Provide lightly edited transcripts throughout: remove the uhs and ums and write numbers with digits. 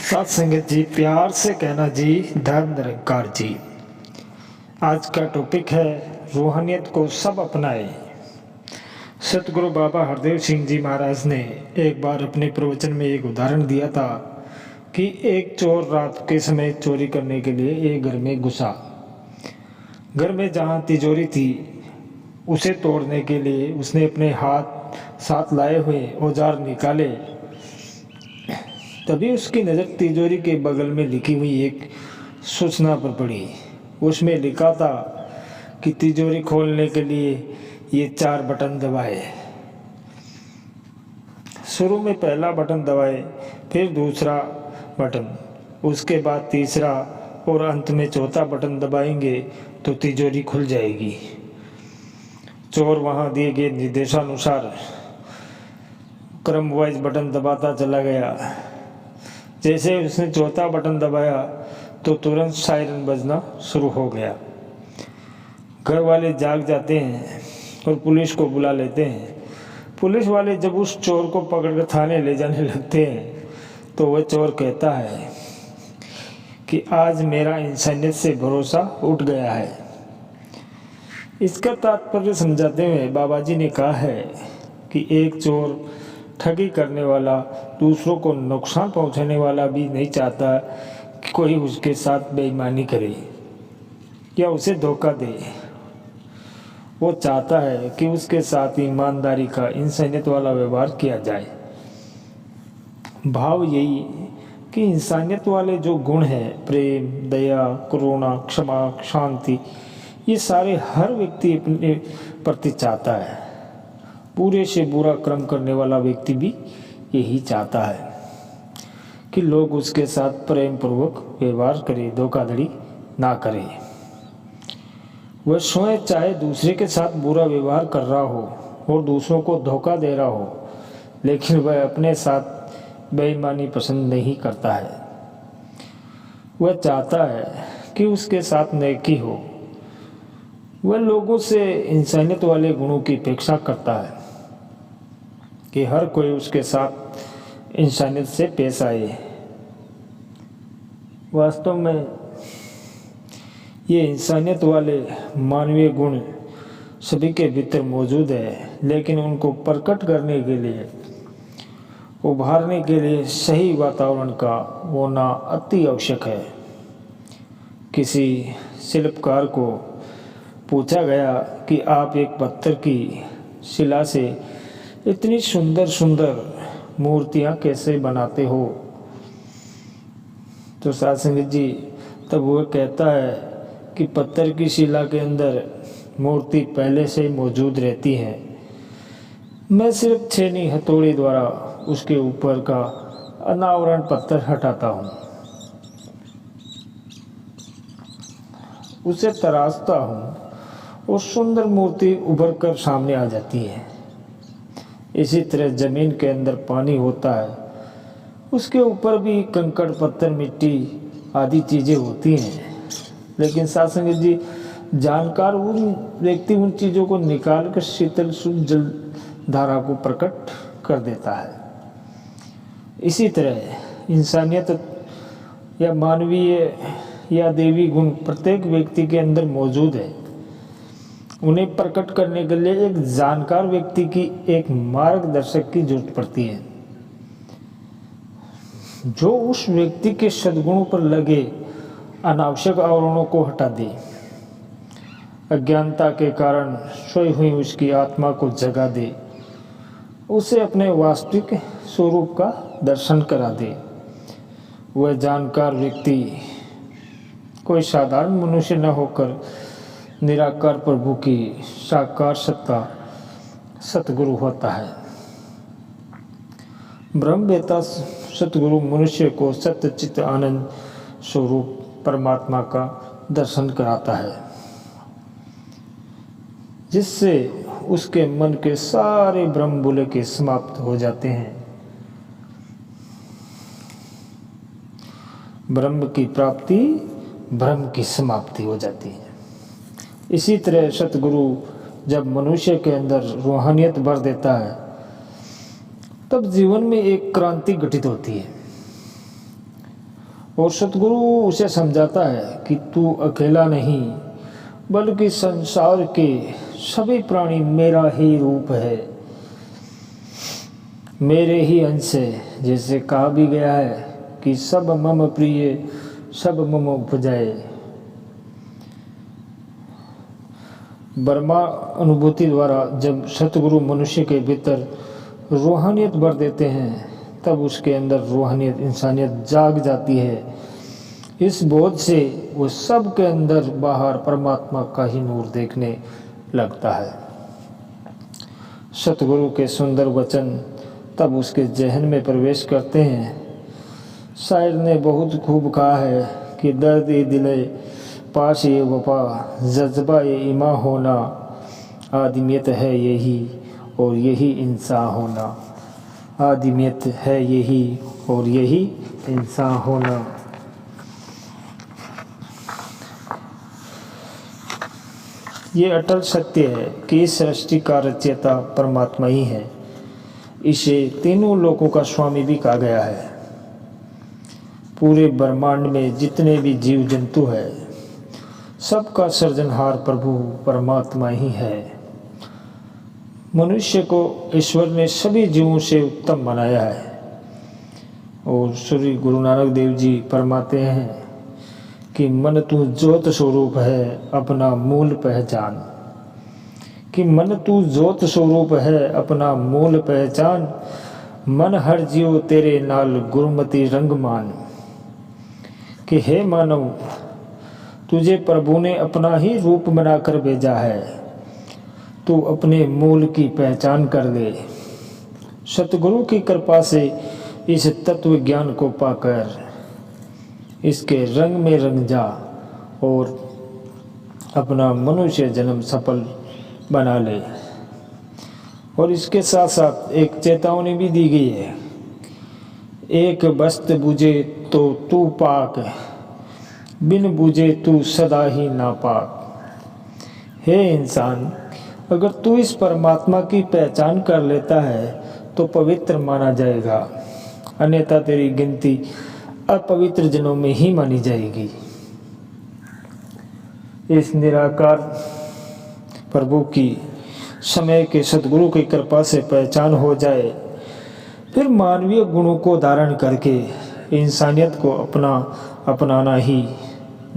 सात संगत जी, प्यार से कहना जी, धर्म निरंकार जी। आज का टॉपिक है रूहानियत को सब अपनाए। सतगुरु बाबा हरदेव सिंह जी महाराज ने एक बार अपने प्रवचन में एक उदाहरण दिया था कि एक चोर रात के समय चोरी करने के लिए एक घर में घुसा। घर में जहाँ तिजोरी थी उसे तोड़ने के लिए उसने अपने हाथ साथ लाए हुए औजार निकाले। तभी उसकी नज़र तिजोरी के बगल में लिखी हुई एक सूचना पर पड़ी। उसमें लिखा था कि तिजोरी खोलने के लिए ये 4 बटन दबाए। शुरू में पहला बटन दबाए, फिर दूसरा बटन, उसके बाद तीसरा और अंत में चौथा बटन दबाएंगे तो तिजोरी खुल जाएगी। चोर वहाँ दिए गए निर्देशानुसार क्रम वाइज बटन दबाता चला गया। जैसे उसने चौथा बटन दबाया तो तुरंत सायरन बजना शुरू हो गया। घर वाले जाग जाते हैं और पुलिस को बुला लेते हैं। पुलिस वाले जब उस चोर को पकड़कर थाने ले जाने लगते हैं तो वह चोर कहता है कि आज मेरा इंसानियत से भरोसा उठ गया है। इसका तात्पर्य समझाते हुए बाबा जी ने कहा है कि एक चोर, ठगी करने वाला, दूसरों को नुकसान पहुंचाने वाला भी नहीं चाहता कि कोई उसके साथ बेईमानी करे या उसे धोखा दे। वो चाहता है कि उसके साथ ईमानदारी का, इंसानियत वाला व्यवहार किया जाए। भाव यही कि इंसानियत वाले जो गुण हैं, प्रेम, दया, करुणा, क्षमा, शांति, ये सारे हर व्यक्ति अपने प्रति चाहता है। बुरे से बुरा कर्म करने वाला व्यक्ति भी यही चाहता है कि लोग उसके साथ प्रेम पूर्वक व्यवहार करें, धोखाधड़ी ना करें। वह स्वयं चाहे दूसरे के साथ बुरा व्यवहार कर रहा हो और दूसरों को धोखा दे रहा हो, लेकिन वह अपने साथ बेईमानी पसंद नहीं करता है। वह चाहता है कि उसके साथ नेकी हो। वह लोगों से इंसानियत वाले गुणों की अपेक्षा करता है कि हर कोई उसके साथ इंसानियत से पेश आए। वास्तव में ये इंसानियत वाले मानवीय गुण सभी के भीतर मौजूद है, लेकिन उनको प्रकट करने के लिए, उभारने के लिए सही वातावरण का होना अति आवश्यक है। किसी शिल्पकार को पूछा गया कि आप एक पत्थर की शिला से इतनी सुंदर सुंदर मूर्तियाँ कैसे बनाते हो? तो साध संगत जी, तब वह कहता है कि पत्थर की शिला के अंदर मूर्ति पहले से ही मौजूद रहती है। मैं सिर्फ छेनी हथौड़ी द्वारा उसके ऊपर का अनावरण पत्थर हटाता हूँ, उसे तराशता हूँ और सुंदर मूर्ति उभर कर सामने आ जाती है। इसी तरह जमीन के अंदर पानी होता है, उसके ऊपर भी कंकड़, पत्थर, मिट्टी आदि चीज़ें होती हैं, लेकिन साथ संगत जी, जानकार उन व्यक्ति उन चीज़ों को निकाल कर शीतल शुद्ध जल धारा को प्रकट कर देता है। इसी तरह इंसानियत या मानवीय या देवी गुण प्रत्येक व्यक्ति के अंदर मौजूद है। उन्हें प्रकट करने के लिए एक जानकार व्यक्ति की, एक मार्गदर्शक की जरूरत पड़ती है, जो उस व्यक्ति के सद्गुणों पर लगे अनावश्यक आवरणों को हटा दे, अज्ञानता के कारण सोई हुई उसकी आत्मा को जगा दे, उसे अपने वास्तविक स्वरूप का दर्शन करा दे। वह जानकार व्यक्ति कोई साधारण मनुष्य न होकर निराकार प्रभु की साकार सत्ता सतगुरु होता है। ब्रह्मवेता सतगुरु मनुष्य को सत्य चित्त आनंद स्वरूप परमात्मा का दर्शन कराता है, जिससे उसके मन के सारे ब्रह्म बुलके समाप्त हो जाते हैं। ब्रह्म की प्राप्ति, ब्रह्म की समाप्ति हो जाती है। इसी तरह सतगुरु जब मनुष्य के अंदर रूहानियत भर देता है, तब जीवन में एक क्रांति घटित होती है। और सतगुरु उसे समझाता है कि तू अकेला नहीं बल्कि संसार के सभी प्राणी मेरा ही रूप है, मेरे ही अंश है। जैसे कहा भी गया है कि सब मम प्रिय सब मम उपजाए। ब्रह्मा अनुभूति द्वारा जब सतगुरु मनुष्य के भीतर रूहानियत भर देते हैं तब उसके अंदर रूहानियत इंसानियत जाग जाती है। इस बोध से वो सब के अंदर बाहर परमात्मा का ही नूर देखने लगता है। सतगुरु के सुंदर वचन तब उसके जहन में प्रवेश करते हैं। शायर ने बहुत खूब कहा है कि दर्द ए दिले पाश ये वफा जज्बा ये ईमा होना, आदमियत है यही और यही इंसान होना। आदमियत है यही और यही इंसान होना। ये अटल सत्य है कि इस सृष्टि का रचयिता परमात्मा ही है। इसे तीनों लोकों का स्वामी भी कहा गया है। पूरे ब्रह्मांड में जितने भी जीव जंतु है सबका सृजनहार प्रभु परमात्मा ही है। मनुष्य को ईश्वर ने सभी जीवों से उत्तम बनाया है। और श्री गुरु नानक देव जी फरमाते हैं कि मन तू ज्योत स्वरूप है अपना मूल पहचान, कि मन तू ज्योत स्वरूप है अपना मूल पहचान, मन हर जीव तेरे नाल गुरुमति रंग मान। कि हे मानव तुझे प्रभु ने अपना ही रूप बनाकर भेजा है, तू अपने मूल की पहचान कर ले। सतगुरु की कृपा से इस तत्व ज्ञान को पाकर इसके रंग में रंग जा और अपना मनुष्य जन्म सफल बना ले। और इसके साथ साथ एक चेतावनी भी दी गई है, एक बस्त बुझे तो तू पाक, बिन बुझे तू सदा ही नापाक। हे इंसान, अगर तू इस परमात्मा की पहचान कर लेता है तो पवित्र माना जाएगा, अन्यथा तेरी गिनती अपवित्र जनों में ही मानी जाएगी। इस निराकार प्रभु की समय के सद्गुरु की कृपा से पहचान हो जाए, फिर मानवीय गुणों को धारण करके इंसानियत को अपनाना ही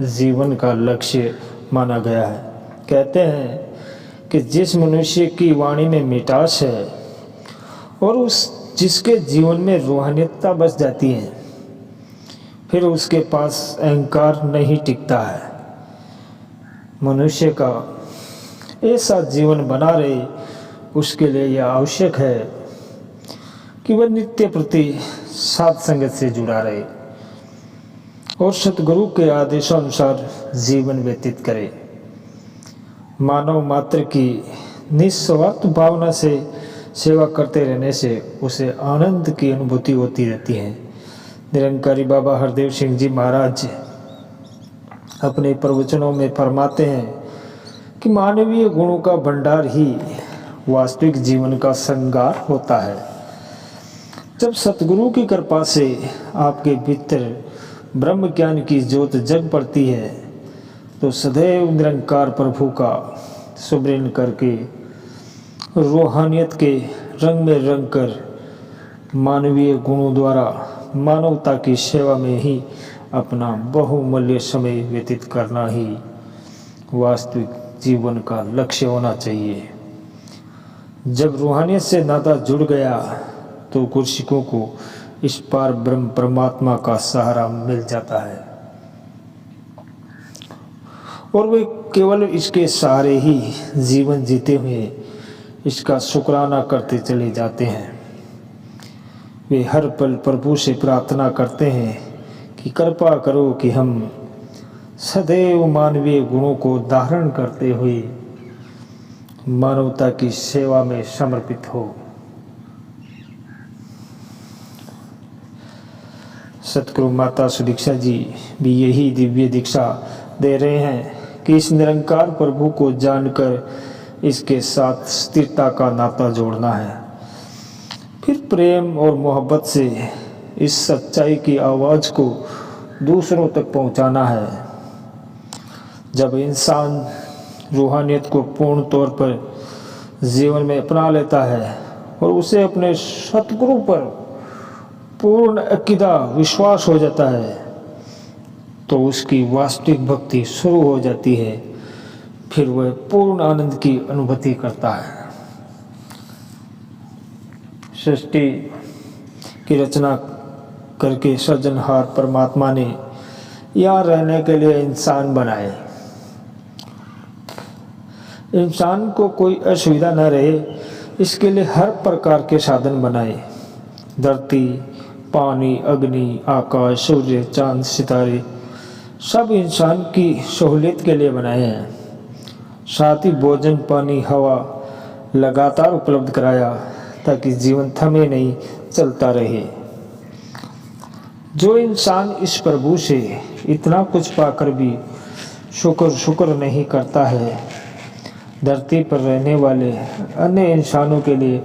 जीवन का लक्ष्य माना गया है। कहते हैं कि जिस मनुष्य की वाणी में मिठास है और जिसके जीवन में रूहानियतता बस जाती है, फिर उसके पास अहंकार नहीं टिकता है। मनुष्य का ऐसा जीवन बना रहे, उसके लिए यह आवश्यक है कि वह नित्य प्रति साध संगत से जुड़ा रहे और सतगुरु के आदेशानुसार जीवन व्यतीत करे। मानव मात्र की निस्वार्थ भावना से सेवा करते रहने से उसे आनंद की अनुभूति होती रहती है। निरंकारी बाबा हरदेव सिंह जी महाराज अपने प्रवचनों में फरमाते हैं कि मानवीय गुणों का भंडार ही वास्तविक जीवन का श्रृंगार होता है। जब सतगुरु की कृपा से आपके भीतर ब्रह्म ज्ञान की ज्योत जग पड़ती है तो सदैव निरंकार प्रभु का सुमरन करके रूहानियत के रंग में रंग कर मानवीय गुणों द्वारा मानवता की सेवा में ही अपना बहुमूल्य समय व्यतीत करना ही वास्तविक जीवन का लक्ष्य होना चाहिए। जब रूहानियत से नाता जुड़ गया तो गुरसिकों को इस पार ब्रह्म परमात्मा का सहारा मिल जाता है और वे केवल इसके सहारे ही जीवन जीते हुए इसका शुक्राना करते चले जाते हैं। वे हर पल प्रभु से प्रार्थना करते हैं कि कृपा करो कि हम सदैव मानवीय गुणों को धारण करते हुए मानवता की सेवा में समर्पित हो। सतगुरु माता सुदीक्षा जी भी यही दिव्य दीक्षा दे रहे हैं कि इस निरंकार प्रभु को जानकर इसके साथ स्थिरता का नाता जोड़ना है। फिर प्रेम और मोहब्बत से इस सच्चाई की आवाज़ को दूसरों तक पहुंचाना है। जब इंसान रूहानियत को पूर्ण तौर पर जीवन में अपना लेता है और उसे अपने सतगुरु पर पूर्ण अकीदा विश्वास हो जाता है तो उसकी वास्तविक भक्ति शुरू हो जाती है। फिर वह पूर्ण आनंद की अनुभूति करता है। सृष्टि की रचना करके सृजनहार परमात्मा ने यहाँ रहने के लिए इंसान बनाए। इंसान को कोई असुविधा न रहे इसके लिए हर प्रकार के साधन बनाए। धरती, पानी, अग्नि, आकाश, सूर्य, चांद, सितारे सब इंसान की सहूलियत के लिए बनाए हैं। साथ ही भोजन, पानी, हवा लगातार उपलब्ध कराया ताकि जीवन थमे नहीं, चलता रहे। जो इंसान इस प्रभु से इतना कुछ पाकर भी शुक्र नहीं करता है, धरती पर रहने वाले अन्य इंसानों के लिए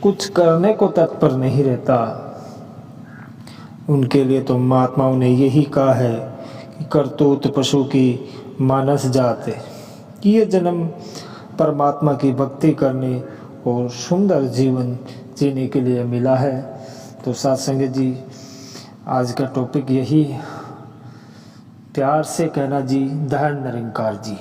कुछ करने को तत्पर नहीं रहता, उनके लिए तो महात्माओं ने यही कहा है कि करतूत पशु की मानस जात, ये जन्म परमात्मा की भक्ति करने और सुंदर जीवन जीने के लिए मिला है। तो साथ संगत जी, आज का टॉपिक यही, प्यार से कहना जी, धन निरंकार जी।